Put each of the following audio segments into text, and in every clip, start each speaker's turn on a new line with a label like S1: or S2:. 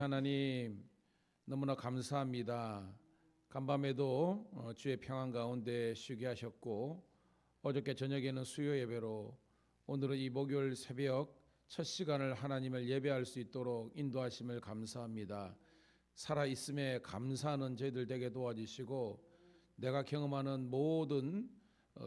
S1: 하나님 너무나 감사합니다. 간밤에도 주의 평안 가운데 쉬게 하셨고 어저께 저녁에는 수요 예배로 오늘은 이 목요일 새벽 첫 시간을 하나님을 예배할 수 있도록 인도하심을 감사합니다. 살아있음에 감사하는 저희들 되게 도와주시고 내가 경험하는 모든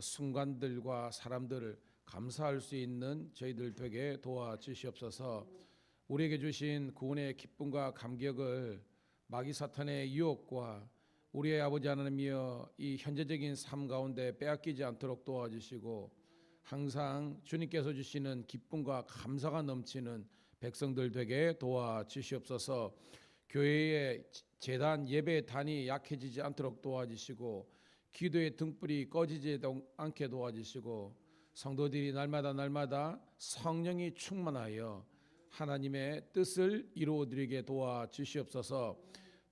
S1: 순간들과 사람들을 감사할 수 있는 저희들 되게 도와주시옵소서. 우리에게 주신 구원의 기쁨과 감격을 마귀 사탄의 유혹과 우리의 아버지 하나님이여 이 현재적인 삶 가운데 빼앗기지 않도록 도와주시고 항상 주님께서 주시는 기쁨과 감사가 넘치는 백성들 되게 도와주시옵소서. 교회의 제단 예배 단이 약해지지 않도록 도와주시고 기도의 등불이 꺼지지 않게 도와주시고 성도들이 날마다 성령이 충만하여 하나님의 뜻을 이루어드리게 도와주시옵소서.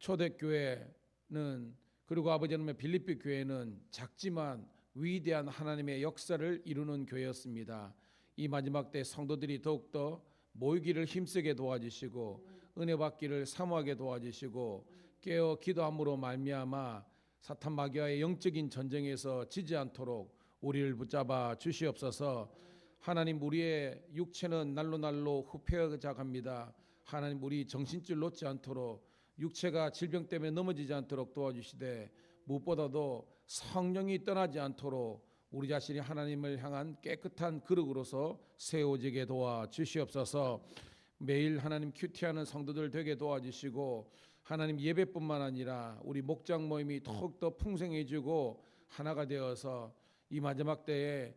S1: 초대교회는 그리고 아버지 하나님의 빌립비 교회는 작지만 위대한 하나님의 역사를 이루는 교회였습니다. 이 마지막 때 성도들이 더욱더 모이기를 힘쓰게 도와주시고 은혜 받기를 사모하게 도와주시고 깨어 기도함으로 말미암아 사탄 마귀와의 영적인 전쟁에서 지지 않도록 우리를 붙잡아 주시옵소서. 하나님 우리의 육체는 날로 후패하자 갑니다. 하나님 우리 정신줄 놓지 않도록 육체가 질병 때문에 넘어지지 않도록 도와주시되 무엇보다도 성령이 떠나지 않도록 우리 자신이 하나님을 향한 깨끗한 그릇으로서 세워지게 도와주시옵소서. 매일 하나님 큐티하는 성도들 되게 도와주시고 하나님 예배뿐만 아니라 우리 목장 모임이 더욱더 풍성해지고 하나가 되어서 이 마지막 때에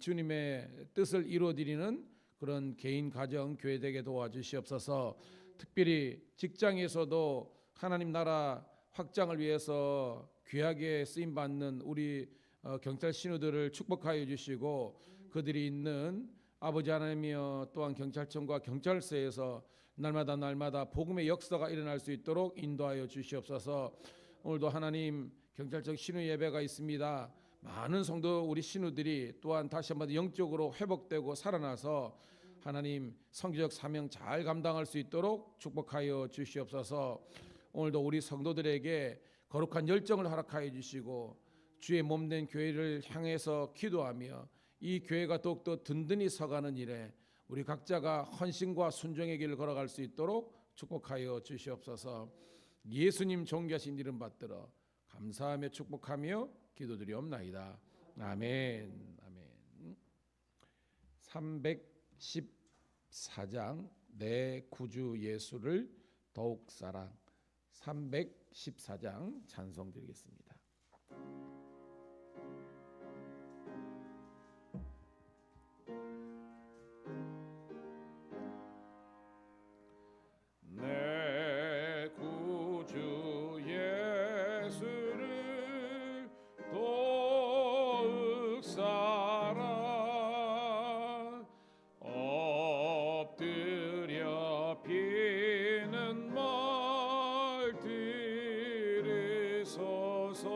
S1: 주님의 뜻을 이루어드리는 그런 개인 가정 교회 되게 도와주시옵소서. 특별히 직장에서도 하나님 나라 확장을 위해서 귀하게 쓰임 받는 우리 경찰 신우들을 축복하여 주시고 그들이 있는 아버지 하나님이여 또한 경찰청과 경찰서에서 날마다 복음의 역사가 일어날 수 있도록 인도하여 주시옵소서. 오늘도 하나님 경찰청 신우 예배가 있습니다. 많은 성도 우리 신우들이 또한 다시 한번 영적으로 회복되고 살아나서 하나님 성교적 사명 잘 감당할 수 있도록 축복하여 주시옵소서. 오늘도 우리 성도들에게 거룩한 열정을 허락하여 주시고 주의 몸된 교회를 향해서 기도하며 이 교회가 더욱더 든든히 서가는 일에 우리 각자가 헌신과 순종의 길을 걸어갈 수 있도록 축복하여 주시옵소서. 예수님 존귀하신 이름 받들어 감사하며 축복하며 기도드리옵나이다. 아멘. 아멘. 314장 내 구주 예수를 더욱 사랑. 314장 찬송 드리겠습니다. 내 구주 예수를 더욱 사랑. 엎드려 비는 말 들으소서.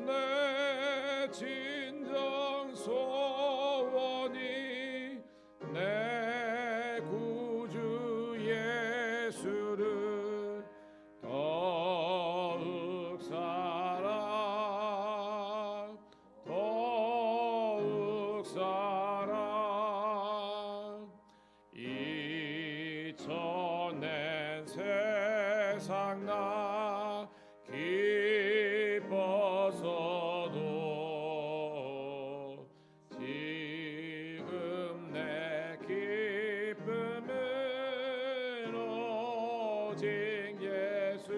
S1: 내 진정 소원이 내 구주 예수를 더욱 사랑. 더욱 사랑. 잊혀낸 세상 나 기뻐서도 지금 내 기쁨은 오직 예수.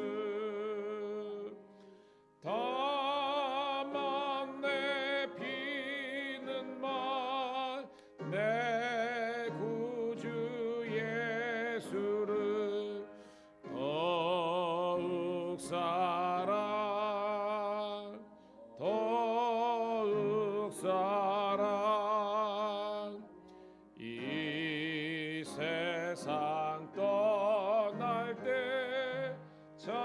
S1: 다만 내 비는 말 내 구주 예수를 더욱 사랑. 더욱 사랑. 이 세상 떠날 때 찬양하고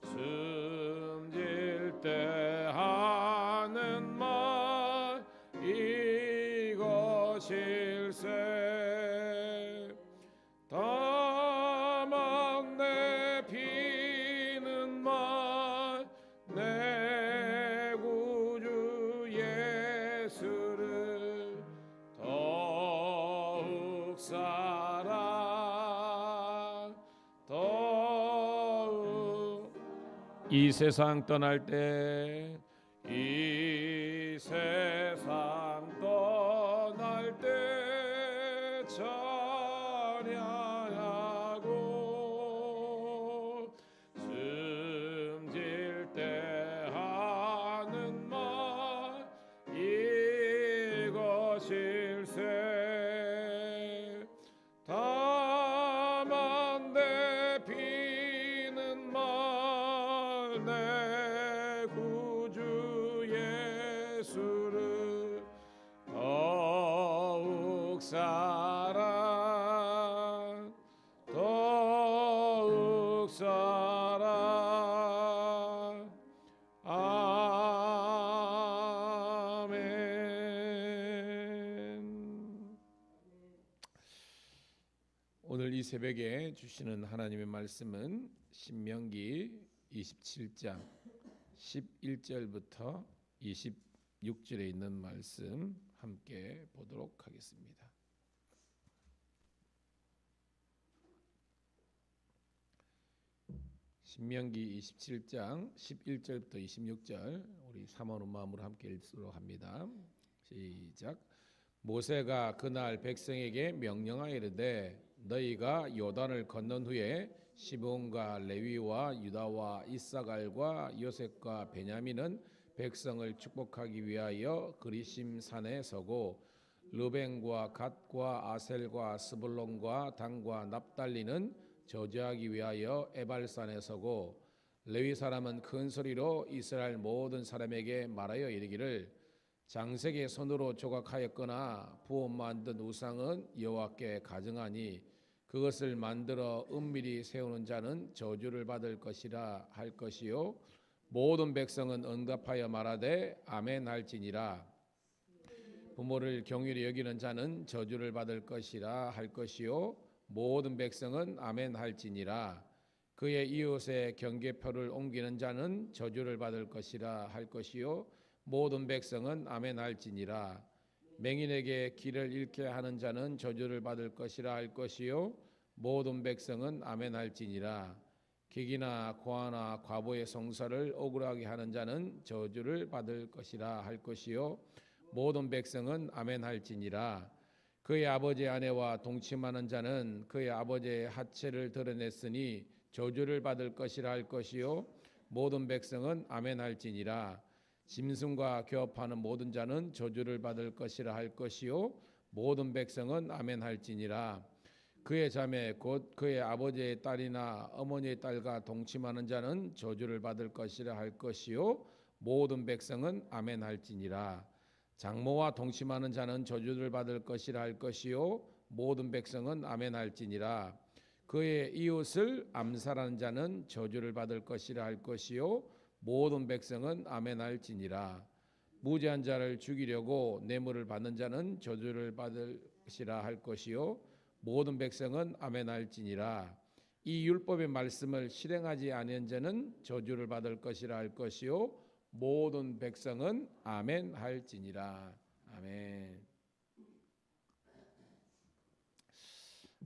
S1: 숨질 때 하는 말 이거 이 세상 떠날 때 이 세상 떠날 때 찬양하고 숨질 때 하는 말 이것일세 다만 내 비는 말 내 구주 예수를 더욱 사랑 더욱 사랑 아멘. 오늘 이 새벽에 주시는 하나님의 말씀은 신명기 27장 11절부터 26절에 있는 말씀 함께 보도록 하겠습니다. 신명기 27장 11절부터 26절 우리 사모하는 마음으로 함께 읽도록 합니다. 시작. 모세가 그날 백성에게 명령하여 이르되 너희가 요단을 건넌 후에 시므온과 레위와 유다와 이사갈과 요셉과 베냐민은 백성을 축복하기 위하여 그리심 산에 서고 르벤과 갓과 아셀과 스불론과 단과 납달리는 저주하기 위하여 에발산에 서고 레위 사람은 큰 소리로 이스라엘 모든 사람에게 말하여 이르기를 장색의 손으로 조각하였거나 부어 만든 우상은 여호와께 가증하니 그것을 만들어 은밀히 세우는 자는 저주를 받을 것이라 할 것이요 모든 백성은 응답하여 말하되 아멘 할지니라. 부모를 경휼히 여기는 자는 저주를 받을 것이라 할 것이요 모든 백성은 아멘 할지니라. 그의 이웃의 경계표를 옮기는 자는 저주를 받을 것이라 할 것이요 모든 백성은 아멘 할지니라. 맹인에게 길을 잃게 하는 자는 저주를 받을 것이라 할 것이요 모든 백성은 아멘 할지니라. 객이나 고아나 과부의 성사를 억울하게 하는 자는 저주를 받을 것이라 할 것이요 모든 백성은 아멘 할지니라. 그의 아버지의 아내와 동침하는 자는 그의 아버지의 하체를 드러냈으니 저주를 받을 것이라 할 것이요 모든 백성은 아멘 할지니라. 짐승과 교합하는 모든 자는 저주를 받을 것이라 할 것이요 모든 백성은 아멘 할지니라. 그의 자매 곧 그의 아버지의 딸이나 어머니의 딸과 동침하는 자는 저주를 받을 것이라 할 것이요 모든 백성은 아멘 할지니라. 장모와 동침하는 자는 저주를 받을 것이라 할 것이요 모든 백성은 아멘 할지니라. 그의 이웃을 암살하는 자는 저주를 받을 것이라 할 것이요 모든 백성은 아멘 할지니라. 무죄한 자를 죽이려고 뇌물을 받는 자는 저주를 받을 것이라 할 것이요 모든 백성은 아멘 할지니라. 이 율법의 말씀을 실행하지 아니한 자는 저주를 받을 것이라 할 것이요 모든 백성은 아멘 할지니라. 아멘.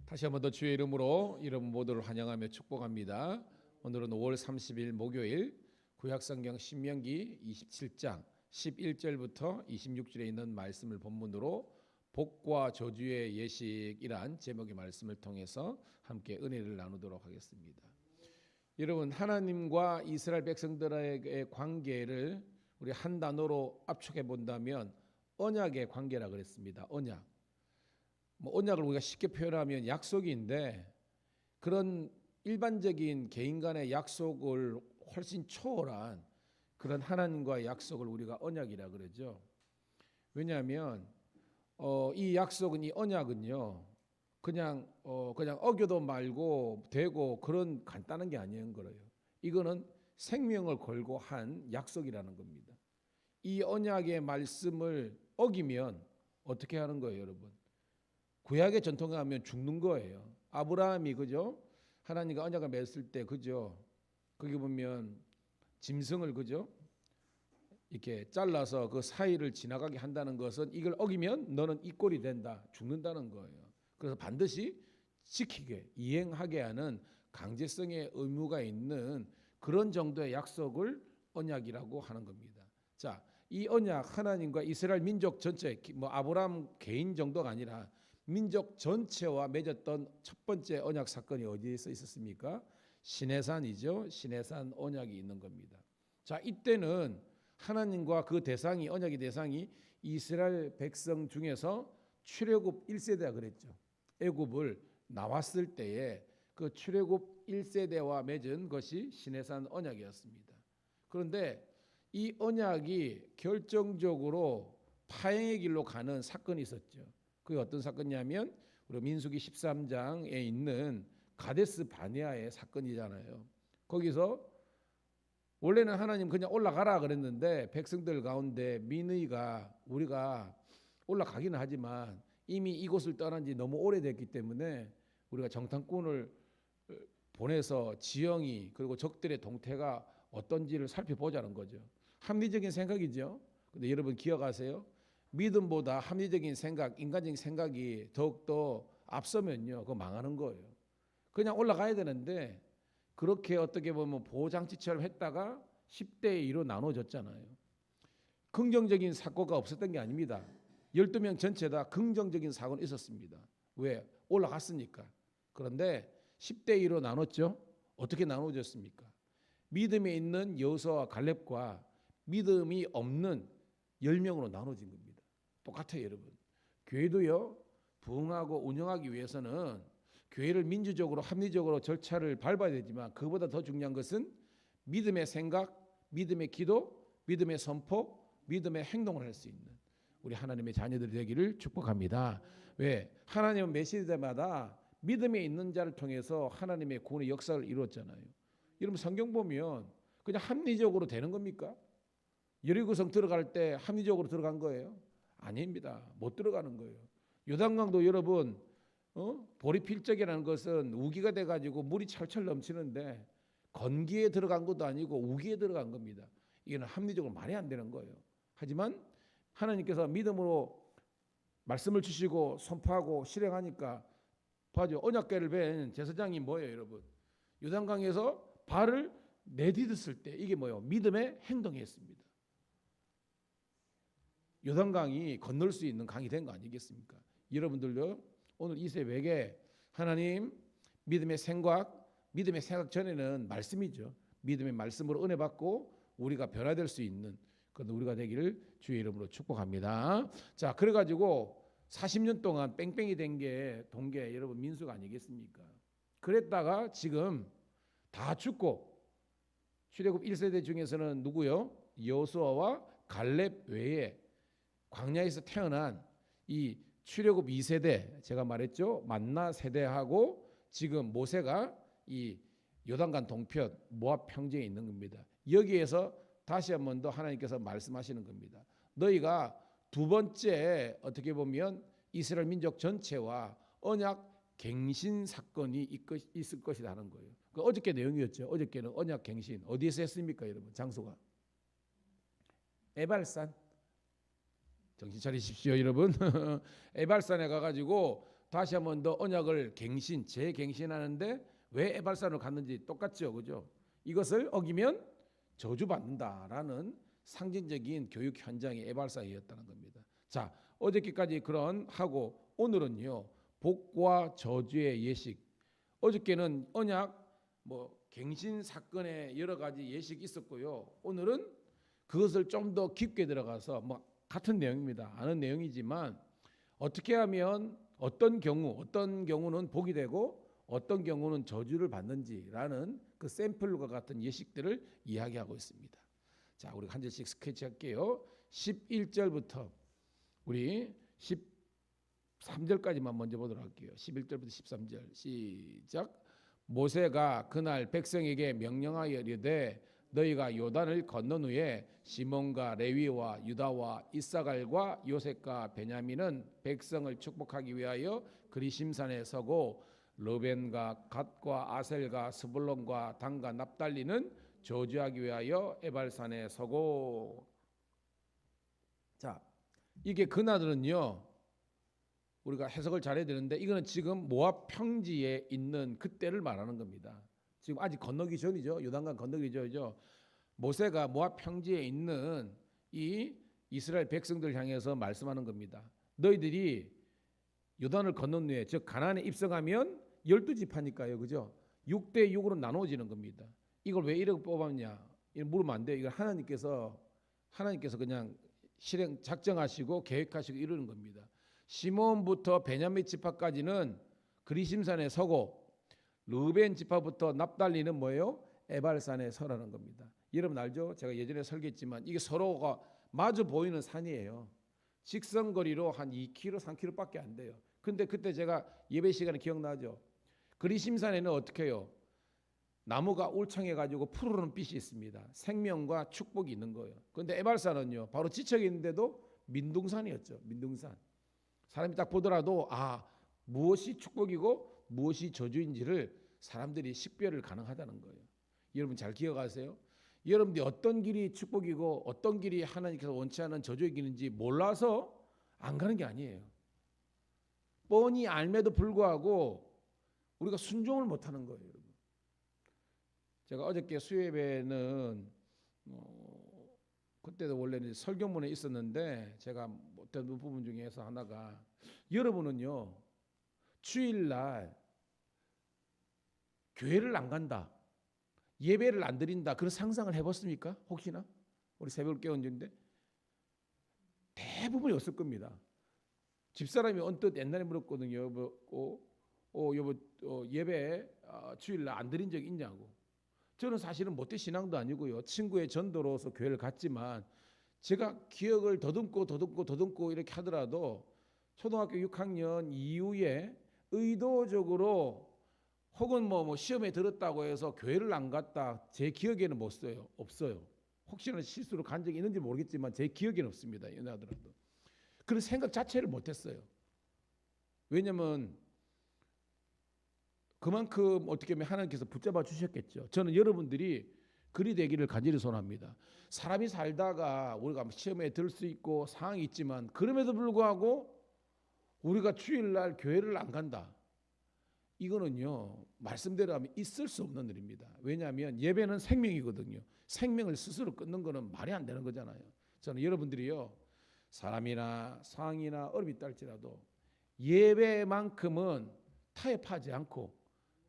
S1: 다시 한번 더 주의 이름으로 여러분 모두를 환영하며 축복합니다. 오늘은 5월 30일 목요일 구약성경 신명기 27장 11절부터 26절에 있는 말씀을 본문으로 복과 저주의 예식이란 제목의 말씀을 통해서 함께 은혜를 나누도록 하겠습니다. 여러분, 하나님과 이스라엘 백성들의 관계를 우리 한 단어로 압축해 본다면 언약의 관계라 그랬습니다. 언약. 언약을 우리가 쉽게 표현하면 약속인데 그런 일반적인 개인 간의 약속을 훨씬 초월한 그런 하나님과의 약속을 우리가 언약이라 그러죠. 왜냐하면 이 약속은, 이 언약은요, 그냥 어겨도 말고 되고 그런 간단한 게 아닌 거예요. 이거는 생명을 걸고 한 약속이라는 겁니다. 이 언약의 말씀을 어기면 어떻게 하는 거예요, 여러분? 구약의 전통에 하면 죽는 거예요. 아브라함이 그죠? 하나님과 언약을 맺을 때 그죠? 거기 보면 짐승을 그죠? 이렇게 잘라서 그 사이를 지나가게 한다는 것은 이걸 어기면 너는 이 꼴이 된다, 죽는다는 거예요. 그래서 반드시 지키게, 이행하게 하는 강제성의 의무가 있는 그런 정도의 약속을 언약이라고 하는 겁니다. 자, 이 언약 하나님과 이스라엘 민족 전체, 뭐 아브라함 개인 정도가 아니라 민족 전체와 맺었던 첫 번째 언약 사건이 어디에서 있었습니까? 시내산이죠. 시내산 언약이 있는 겁니다. 자, 이때는 하나님과 그 대상이 언약의 대상이 이스라엘 백성 중에서 출애굽 1세대라 그랬죠. 애굽을 나왔을 때에 그 출애굽 1세대와 맺은 것이 시내산 언약이었습니다. 그런데 이 언약이 결정적으로 파행의 길로 가는 사건이 있었죠. 그게 어떤 사건이냐면 우리 민수기 13장에 있는 가데스 바네아의 사건이잖아요. 거기서 원래는 하나님 그냥 올라가라 그랬는데 백성들 가운데 민의가 우리가 올라가기는 하지만 이미 이곳을 떠난 지 너무 오래됐기 때문에 우리가 정탐꾼을 보내서 지형이 그리고 적들의 동태가 어떤지를 살펴보자는 거죠. 합리적인 생각이죠. 근데 여러분 기억하세요? 믿음보다 합리적인 생각, 인간적인 생각이 더욱더 앞서면요, 그거 망하는 거예요. 그냥 올라가야 되는데 그렇게 어떻게 보면 보호장치처럼 했다가 10대 2로 나눠졌잖아요. 긍정적인 사고가 없었던 게 아닙니다. 12명 전체 다 긍정적인 사고는 있었습니다. 왜? 올라갔으니까. 그런데 10대 2로 나눴죠. 어떻게 나눠졌습니까? 믿음에 있는 여호수아와 갈렙과 믿음이 없는 10명으로 나눠진 겁니다. 똑같아요, 여러분. 교회도요, 부흥하고 운영하기 위해서는 교회를 민주적으로 합리적으로 절차를 밟아야 되지만 그보다 더 중요한 것은 믿음의 생각, 믿음의 기도, 믿음의 선포, 믿음의 행동을 할 수 있는 우리 하나님의 자녀들이 되기를 축복합니다. 왜? 하나님은 매 시대마다 믿음에 있는 자를 통해서 하나님의 구원의 역사를 이루었잖아요. 여러분 성경 보면 그냥 합리적으로 되는 겁니까? 여리고성 들어갈 때 합리적으로 들어간 거예요? 아닙니다. 못 들어가는 거예요. 요단강도 여러분 보리필적이라는 것은 우기가 돼가지고 물이 철철 넘치는데 건기에 들어간 것도 아니고 우기에 들어간 겁니다. 이게는 합리적으로 말이 안 되는 거예요. 하지만 하나님께서 믿음으로 말씀을 주시고 선포하고 실행하니까 봐죠. 언약궤를 벤 제사장이 뭐예요, 여러분? 요단강에서 발을 내디뎠을 때 이게 뭐예요? 믿음의 행동이었습니다. 요단강이 건널 수 있는 강이 된 거 아니겠습니까? 여러분들도 오늘 이 새벽에 하나님 믿음의 생각 전에는 말씀이죠. 믿음의 말씀으로 은혜 받고 우리가 변화될 수 있는 그런 우리가 되기를 주의 이름으로 축복합니다. 자, 그래가지고 40년 동안 뺑뺑이 된 게 동계 여러분 민수가 아니겠습니까? 그랬다가 지금 다 죽고 출애굽 1세대 중에서는 누구요? 여호수아와 갈렙 외에 광야에서 태어난 이 출애굽 2세대 제가 말했죠. 만나 세대하고 지금 모세가 이 요단강 동편 모압 평지에 있는 겁니다. 여기에서 다시 한 번 더 하나님께서 말씀하시는 겁니다. 너희가 두 번째 어떻게 보면 이스라엘 민족 전체와 언약 갱신 사건이 있을 것이다 하는 거예요. 그 어저께 내용이었죠. 어저께는 언약 갱신 어디에서 했습니까, 여러분? 장소가 에발산. 정신 차리십시오, 여러분. 에발산에 가가지고 다시 한 번 더 언약을 재갱신하는데 왜 에발산으로 갔는지 똑같죠, 그죠? 이것을 어기면 저주받는다라는 상징적인 교육 현장이 에발산이었다는 겁니다. 자, 어저께까지 그런 하고 오늘은요 복과 저주의 예식. 어저께는 언약 갱신 사건의 여러 가지 예식이 있었고요. 오늘은 그것을 좀 더 깊게 들어가서 같은 내용입니다. 아는 내용이지만 어떻게 하면 어떤 경우는 복이 되고 어떤 경우는 저주를 받는지라는 그 샘플과 같은 예식들을 이야기하고 있습니다. 자, 우리 한 절씩 스케치할게요. 11절부터 우리 13절까지만 먼저 보도록 할게요. 11절부터 13절 시작. 모세가 그날 백성에게 명령하여 이르되 너희가 요단을 건넌 후에 시몬과 레위와 유다와 이사갈과 요셉과 베냐민은 백성을 축복하기 위하여 그리심산에 서고 르벤과 갓과 아셀과 스불론과 단과 납달리는 저주하기 위하여 에발산에 서고. 자, 이게 그날은요 우리가 해석을 잘해야 되는데 이거는 지금 모압 평지에 있는 그때를 말하는 겁니다. 지금 아직 건너기 전이죠. 요단강 건너기 전이죠. 모세가 모압 평지에 있는 이 이스라엘 백성들 향해서 말씀하는 겁니다. 너희들이 요단을 건넌 후에 즉 가나안에 입성하면 12지파니까요. 그죠? 6대 6으로 나눠지는 겁니다. 이걸 왜 이렇게 뽑았냐? 이걸 물으면 안 돼요. 이걸 하나님께서 그냥 실행 작정하시고 계획하시고 이러는 겁니다. 시몬부터 베냐민 지파까지는 그리심산에 서고 르벤 지파부터 납달리는 뭐예요? 에발산에 서라는 겁니다. 여러분 알죠? 제가 예전에 설계했지만 이게 서로가 마주 보이는 산이에요. 직선거리로 한 2km, 3km밖에 안 돼요. 근데 그때 제가 예배 시간에 기억나죠? 그리심산에는 어떻게 해요? 나무가 울창해가지고 푸르른 빛이 있습니다. 생명과 축복이 있는 거예요. 그런데 에발산은요, 바로 지척이 있는데도 민둥산이었죠. 민둥산. 사람이 딱 보더라도 무엇이 축복이고 무엇이 저주인지를 사람들이 식별을 가능하다는 거예요. 여러분 잘 기억하세요. 여러분들이 어떤 길이 축복이고 어떤 길이 하나님께서 원치 않은 저주의 길인지 몰라서 안 가는 게 아니에요. 뻔히 알매도 불구하고 우리가 순종을 못하는 거예요. 여러분. 제가 어저께 수요예배는 그때도 원래는 설교문에 있었는데 제가 못한 부분 중에서 하나가 여러분은요 주일날 교회를 안 간다, 예배를 안 드린다 그런 상상을 해봤습니까? 혹시나 우리 새벽을 깨웠는데 대부분이 없을 겁니다. 집사람이 언뜻 옛날에 물었거든요. 여보 예배 주일날 안 드린 적 있냐고. 저는 사실은 못된 신앙도 아니고요. 친구의 전도로서 교회를 갔지만 제가 기억을 더듬고 이렇게 하더라도 초등학교 6학년 이후에 의도적으로 혹은 뭐 시험에 들었다고 해서 교회를 안 갔다 제 기억에는 못 써요. 없어요. 혹시나 실수로 간 적이 있는지 모르겠지만 제 기억에는 없습니다. 연하더라도 그런 생각 자체를 못했어요. 왜냐하면 그만큼 어떻게 보면 하나님께서 붙잡아 주셨겠죠. 저는 여러분들이 그리 되기를 간절히 소원합니다. 사람이 살다가 우리가 시험에 들 수 있고 상황이 있지만 그럼에도 불구하고 우리가 주일날 교회를 안 간다. 이거는요 말씀대로 하면 있을 수 없는 일입니다. 왜냐하면 예배는 생명이거든요. 생명을 스스로 끊는 거는 말이 안 되는 거잖아요. 저는 여러분들이요 사람이나 상황이나 어려움이 있다 할지라도 예배만큼은 타협하지 않고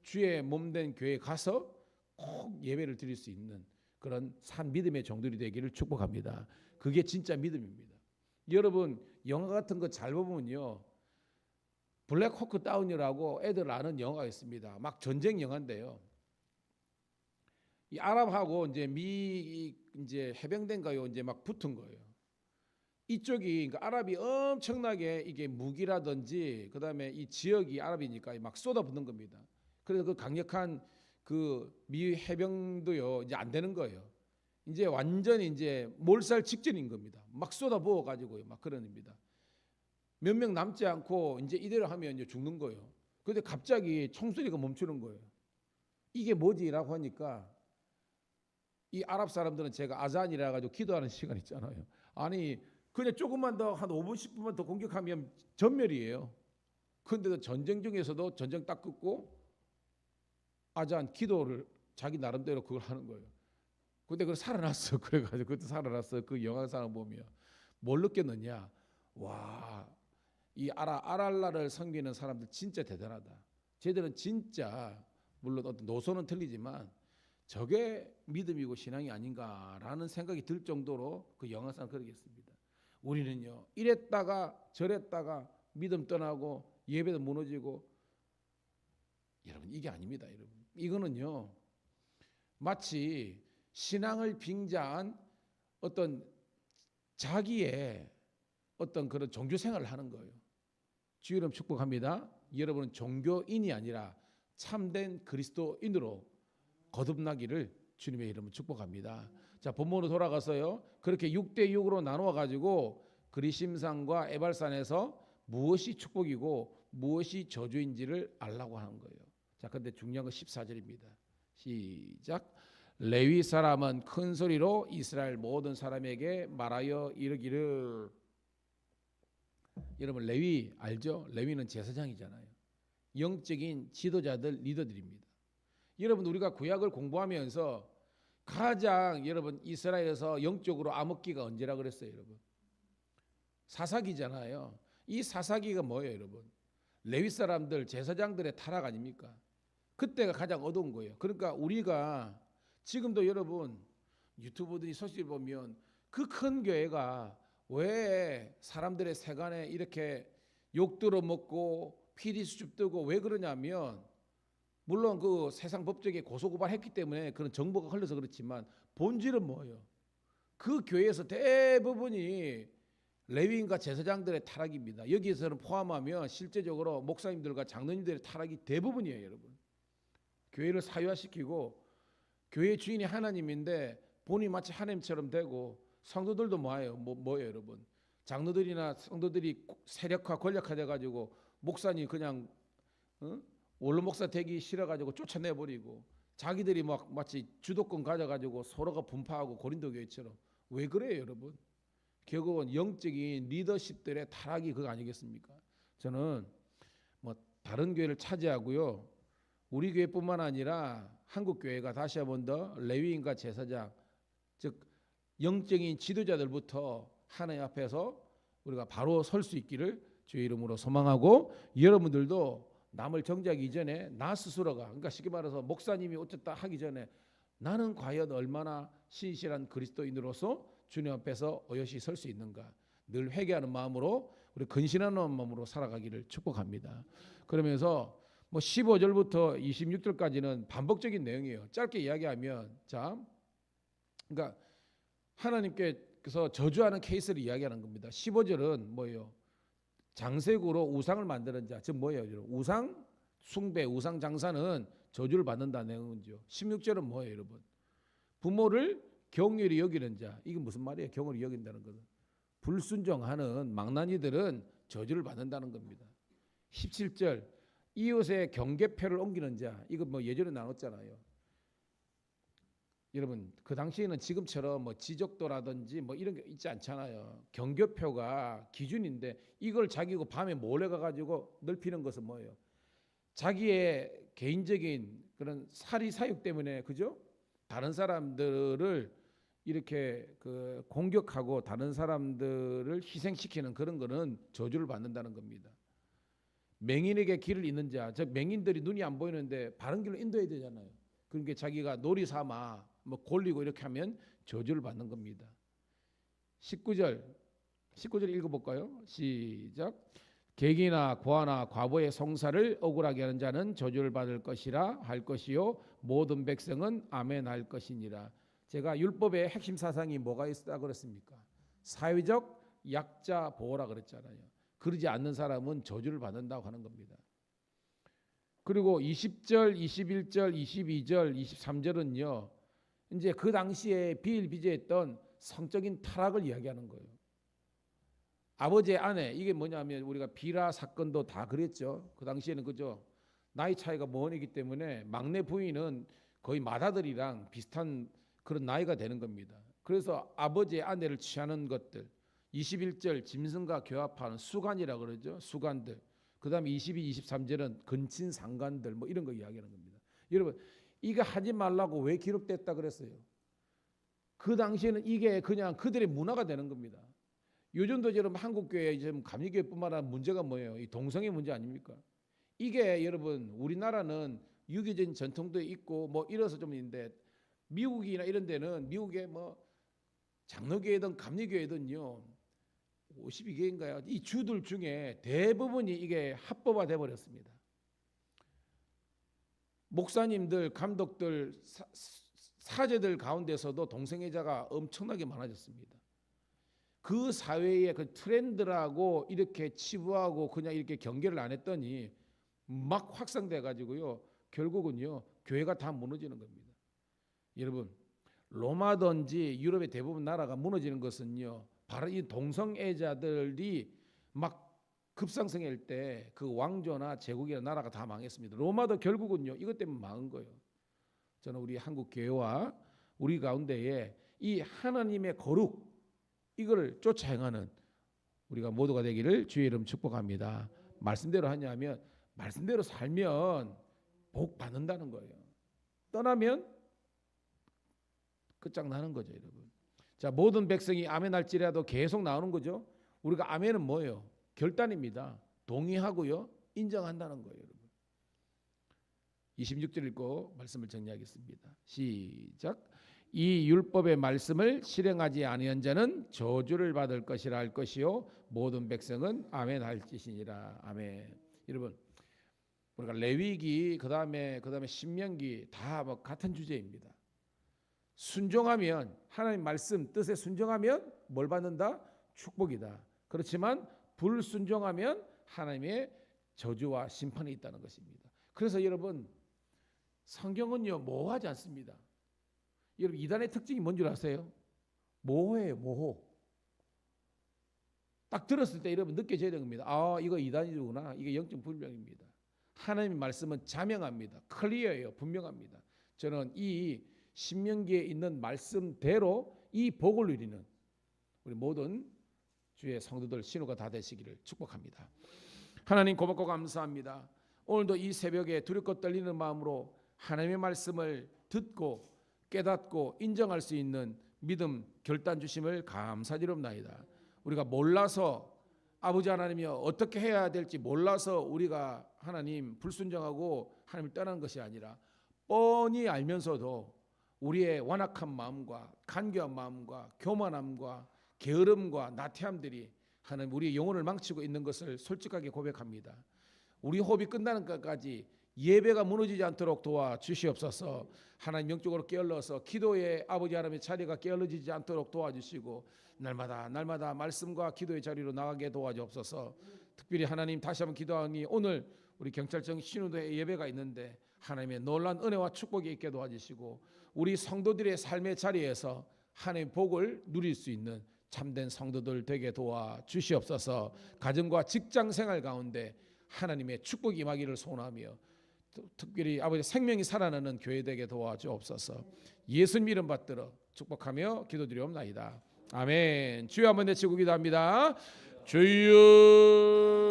S1: 주의 몸된 교회에 가서 꼭 예배를 드릴 수 있는 그런 산 믿음의 종들이 되기를 축복합니다. 그게 진짜 믿음입니다. 여러분 영화 같은 거 잘 보면요 블랙 호크 다운이라고 애들 아는 영화가 있습니다. 막 전쟁 영화인데요. 이 아랍하고 이제 해병대인가요? 이제 막 붙은 거예요. 이쪽이 그러니까 아랍이 엄청나게 이게 무기라든지 그다음에 이 지역이 아랍이니까 막 쏟아붓는 겁니다. 그래서 그 강력한 그 미 해병도요 이제 안 되는 거예요. 이제 완전히 이제 몰살 직전인 겁니다. 막 쏟아부어 가지고요 막 그런 겁니다. 몇 명 남지 않고 이제 이대로 하면 이제 죽는 거예요. 그런데 갑자기 총소리가 멈추는 거예요. 이게 뭐지라고 하니까 이 아랍 사람들은 제가 아잔이라 가지고 기도하는 시간 있잖아요. 아니 그냥 조금만 더 한 5분 10분만 더 공격하면 전멸이에요. 그런데도 전쟁 중에서도 전쟁 딱 끊고 아잔 기도를 자기 나름대로 그걸 하는 거예요. 근데 그걸 살아났어. 그래가지고 그때 살아났어. 그 영화상을 보면 뭘 느꼈느냐? 와, 이 아랄라를 섬기는 사람들 진짜 대단하다. 쟤들은 진짜 물론 어떤 노선은 틀리지만 저게 믿음이고 신앙이 아닌가라는 생각이 들 정도로 그 영화상 그러겠습니다. 우리는요 이랬다가 저랬다가 믿음 떠나고 예배도 무너지고 여러분 이게 아닙니다. 여러분 이거는요 마치 신앙을 빙자한 어떤 자기의 어떤 그런 종교 생활을 하는 거예요. 주의 이름 축복합니다. 여러분은 종교인이 아니라 참된 그리스도인으로 거듭나기를 주님의 이름으로 축복합니다. 자, 본문으로 돌아가서요. 그렇게 6대 6으로 나누어 가지고 그리심산과 에발산에서 무엇이 축복이고 무엇이 저주인지를 알라고 하는 거예요. 자, 근데 중요한 건 14절입니다. 시작. 레위 사람은 큰 소리로 이스라엘 모든 사람에게 말하여 이르기를. 여러분 레위 알죠? 레위는 제사장이잖아요. 영적인 지도자들, 리더들입니다. 여러분 우리가 구약을 공부하면서 가장 여러분 이스라엘에서 영적으로 암흑기가 언제라 그랬어요, 여러분? 사사기잖아요. 이 사사기가 뭐예요, 여러분? 레위 사람들 제사장들의 타락 아닙니까? 그때가 가장 어두운 거예요. 그러니까 우리가 지금도 여러분 유튜브들이 소식을 보면 그 큰 교회가 왜 사람들의 세간에 이렇게 욕 들어먹고 피리 수줍 뜨고 왜 그러냐면 물론 그 세상 법정에 고소고발했기 때문에 그런 정보가 흘러서 그렇지만 본질은 뭐예요? 그 교회에서 대부분이 레위인과 제사장들의 타락입니다. 여기에서는 포함하면 실제적으로 목사님들과 장로님들의 타락이 대부분이에요, 여러분. 교회를 사유화시키고 교회 주인이 하나님인데 본인이 마치 하나님처럼 되고 성도들도 뭐예요, 여러분? 장로들이나 성도들이 세력화 권력화돼 가지고 목사님 그냥 원로 목사 되기 싫어 가지고 쫓아내 버리고 자기들이 막 마치 주도권 가져 가지고 서로가 분파하고 고린도 교회처럼 왜 그래요, 여러분? 결국은 영적인 리더십들의 타락이 그거 아니겠습니까? 저는 뭐 다른 교회를 차지하고요. 우리 교회뿐만 아니라 한국 교회가 다시 한번 더 레위인과 제사장 즉 영적인 지도자들부터 하나님 앞에서 우리가 바로 설 수 있기를 주의 이름으로 소망하고 여러분들도 남을 정죄하기 전에 나 스스로가 그러니까 쉽게 말해서 목사님이 어쨌다 하기 전에 나는 과연 얼마나 신실한 그리스도인으로서 주님 앞에서 어여시 설 수 있는가 늘 회개하는 마음으로 우리 근신하는 마음으로 살아가기를 축복합니다. 그러면서 뭐 15절부터 26절까지는 반복적인 내용이에요. 짧게 이야기하면 자, 그러니까 하나님께서 저주하는 케이스를 이야기하는 겁니다. 15절은 뭐예요? 장색으로 우상을 만드는 자, 즉 뭐예요? 우상 숭배, 우상 장사는 저주를 받는다는 내용이죠. 16절은 뭐예요, 여러분? 부모를 경휼히 여기는 자, 이게 무슨 말이에요? 경휼히 여긴다는 것은 불순종하는 망나니들은 저주를 받는다는 겁니다. 17절 이웃의 경계표를 옮기는 자, 이거 뭐 예전에 나눴잖아요. 여러분 그 당시에는 지금처럼 뭐 지적도라든지 뭐 이런 게 있지 않잖아요. 경계표가 기준인데 이걸 자기고 밤에 몰래 가가지고 넓히는 것은 뭐예요? 자기의 개인적인 그런 사리 사욕 때문에 그죠? 다른 사람들을 이렇게 그 공격하고 다른 사람들을 희생시키는 그런 거는 저주를 받는다는 겁니다. 맹인에게 길을 잇는 자, 즉 맹인들이 눈이 안 보이는데 바른 길로 인도해야 되잖아요. 그러니까 자기가 놀이 삼아 뭐 골리고 이렇게 하면 저주를 받는 겁니다. 19절 읽어볼까요? 시작. 객이나 고아나 과부의 성사를 억울하게 하는 자는 저주를 받을 것이라 할 것이요 모든 백성은 아멘 할 것이니라. 제가 율법의 핵심 사상이 뭐가 있다 그랬습니까? 사회적 약자 보호라 그랬잖아요. 그러지 않는 사람은 저주를 받는다고 하는 겁니다. 그리고 20절, 21절, 22절, 23절은요. 이제 그 당시에 비일비재했던 성적인 타락을 이야기하는 거예요. 아버지의 아내, 이게 뭐냐면 우리가 비라 사건도 다 그랬죠. 그 당시에는 그죠. 나이 차이가 먼이기 때문에 막내 부인은 거의 맏아들이랑 비슷한 그런 나이가 되는 겁니다. 그래서 아버지의 아내를 취하는 것들. 21절 짐승과 교합하는 수간이라 그러죠. 수간들. 그다음에 22, 23절은 근친 상간들 뭐 이런 거 이야기하는 겁니다. 여러분 이거 하지 말라고 왜 기록됐다 그랬어요? 그 당시에는 이게 그냥 그들의 문화가 되는 겁니다. 요즘도 여러분 한국 교회 지금 감리교회뿐만 아니라 문제가 뭐예요? 이 동성애 문제 아닙니까? 이게 여러분 우리나라는 유교적인 전통도 있고 뭐 이래서 좀 있는데 미국이나 이런 데는 미국의 뭐 장로교회든 감리교회든요 52개인가요? 이 주들 중에 대부분이 이게 합법화돼 버렸습니다. 목사님들, 감독들, 사제들 가운데서도 동성애자가 엄청나게 많아졌습니다. 그 사회의 그 트렌드라고 이렇게 치부하고 그냥 이렇게 경계를 안 했더니 막 확산돼 가지고요. 결국은요. 교회가 다 무너지는 겁니다. 여러분 로마든지 유럽의 대부분 나라가 무너지는 것은요. 바로 이 동성애자들이 막 급상승할 때 그 왕조나 제국이나 나라가 다 망했습니다. 로마도 결국은요. 이것 때문에 망한 거예요. 저는 우리 한국 교회와 우리 가운데에 이 하나님의 거룩 이걸 쫓아 행하는 우리가 모두가 되기를 주의 이름 축복합니다. 말씀대로 하냐면 말씀대로 살면 복 받는다는 거예요. 떠나면 끝장나는 거죠, 여러분. 자, 모든 백성이 아멘할지라도 계속 나오는 거죠. 우리가 아멘은 뭐예요? 결단입니다. 동의하고요, 인정한다는 거예요, 여러분. 26절 읽고 말씀을 정리하겠습니다. 시작. 이 율법의 말씀을 실행하지 아니한 자는 저주를 받을 것이라 할 것이요 모든 백성은 아멘할지니라. 아멘. 여러분, 우리가 레위기 그다음에 신명기 다 뭐 같은 주제입니다. 순종하면, 하나님 말씀 뜻에 순종하면 뭘 받는다? 축복이다. 그렇지만 불순종하면 하나님의 저주와 심판이 있다는 것입니다. 그래서 여러분, 성경은요 모호하지 않습니다. 여러분, 이단의 특징이 뭔 줄 아세요? 모호해요. 모호. 딱 들었을 때 여러분 느껴져야 되는 겁니다. 아, 이거 이단이구나. 이게 영적 불명입니다. 하나님의 말씀은 자명합니다. 클리어해요. 분명합니다. 저는 이 신명기에 있는 말씀대로 이 복을 누리는 우리 모든 주의 성도들 신호가 다 되시기를 축복합니다. 하나님 고맙고 감사합니다. 오늘도 이 새벽에 두렵고 떨리는 마음으로 하나님의 말씀을 듣고 깨닫고 인정할 수 있는 믿음 결단 주심을 감사드립니다. 우리가 몰라서 아버지 하나님이여 어떻게 해야 될지 몰라서 우리가 하나님 불순종하고 하나님을 떠나는 것이 아니라 뻔히 알면서도 우리의 완악한 마음과 간교한 마음과 교만함과 게으름과 나태함들이 하나님 우리의 영혼을 망치고 있는 것을 솔직하게 고백합니다. 우리 호흡이 끝나는 것까지 예배가 무너지지 않도록 도와주시옵소서. 하나님 영적으로 깨어러서 기도의 아버지 하나님의 자리가 깨어러지지 않도록 도와주시고 날마다 말씀과 기도의 자리로 나가게 도와주옵소서. 특별히 하나님 다시 한번 기도하니 오늘 우리 경찰청 신우도의 예배가 있는데 하나님의 놀라운 은혜와 축복이 있게 도와주시고 우리 성도들의 삶의 자리에서 하나님의 복을 누릴 수 있는 참된 성도들 되게 도와주시옵소서. 가정과 직장 생활 가운데 하나님의 축복이 임하기를 소원하며 특별히 아버지 생명이 살아나는 교회 되게 도와주옵소서. 예수님 이름 받들어 축복하며 기도드리옵나이다. 아멘. 주여 한번 내치고 기도합니다. 주여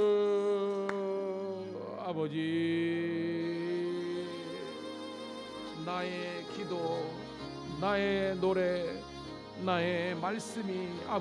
S1: 아버지, 나의 기도, 나의 노래, 나의 말씀이 아버지